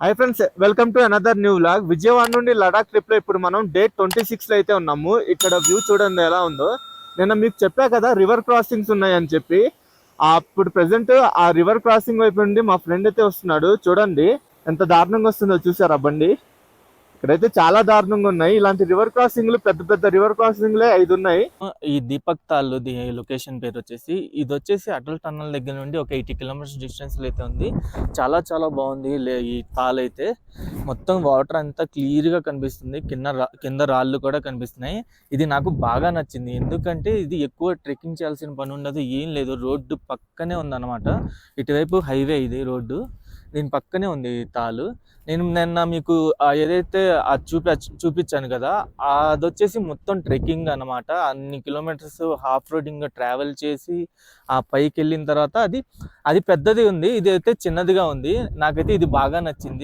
Hi friends, welcome to another new vlog. Vijayawada నుండి Ladakh trip లో ఇప్పుడు మనం డే 26 లో అయితే ఉన్నాము. ఇక్కడ వ్యూ చూడండి ఎలా ఉందో. నిన్న మీకు చెప్పా కదా రివర్ క్రాసింగ్స్ ఉన్నాయని చెప్పి. అప్పుడు ప్రెసెంట్ ఆ రివర్ క్రాసింగ్ వైపు నుండి మా ఫ్రెండ్ అయితే వస్తున్నాడు. చూడండి ఎంత దారుణంగా వస్తుందో, చూసారా బండి. ఇక్కడైతే చాలా దారుణంగా ఉన్నాయి. ఇలాంటి రివర్ క్రాసింగ్లు పెద్ద పెద్ద రివర్ క్రాసింగ్లే 5 ఉన్నాయి. ఈ దీపక్ తాల్ లొకేషన్ పేరు వచ్చేసి, ఇది వచ్చేసి అటల్ టన్నల్ దగ్గర నుండి ఒక 80 కిలోమీటర్స్ డిస్టెన్స్ అయితే ఉంది. చాలా చాలా బాగుంది ఈ తాల్ అయితే. మొత్తం వాటర్ అంతా క్లియర్ గా కనిపిస్తుంది, కింద రాళ్ళు కూడా కనిపిస్తున్నాయి. ఇది నాకు బాగా నచ్చింది, ఎందుకంటే ఇది ఎక్కువ ట్రెక్కింగ్ చేయాల్సిన పని ఉండదు, ఏం లేదు. రోడ్డు పక్కనే ఉంది అనమాట. ఇటువైపు హైవే, ఇది రోడ్డు దీని పక్కనే ఉంది ఈ తాలు. నేను నిన్న మీకు ఏదైతే చూపించాను కదా, అది వచ్చేసి మొత్తం ట్రెక్కింగ్ అనమాట. అన్ని కిలోమీటర్స్ హాఫ్ రోడింగ్ ట్రావెల్ చేసి ఆ పైకి వెళ్ళిన తర్వాత అది పెద్దది ఉంది, ఇది అయితే చిన్నదిగా ఉంది. నాకైతే ఇది బాగా నచ్చింది.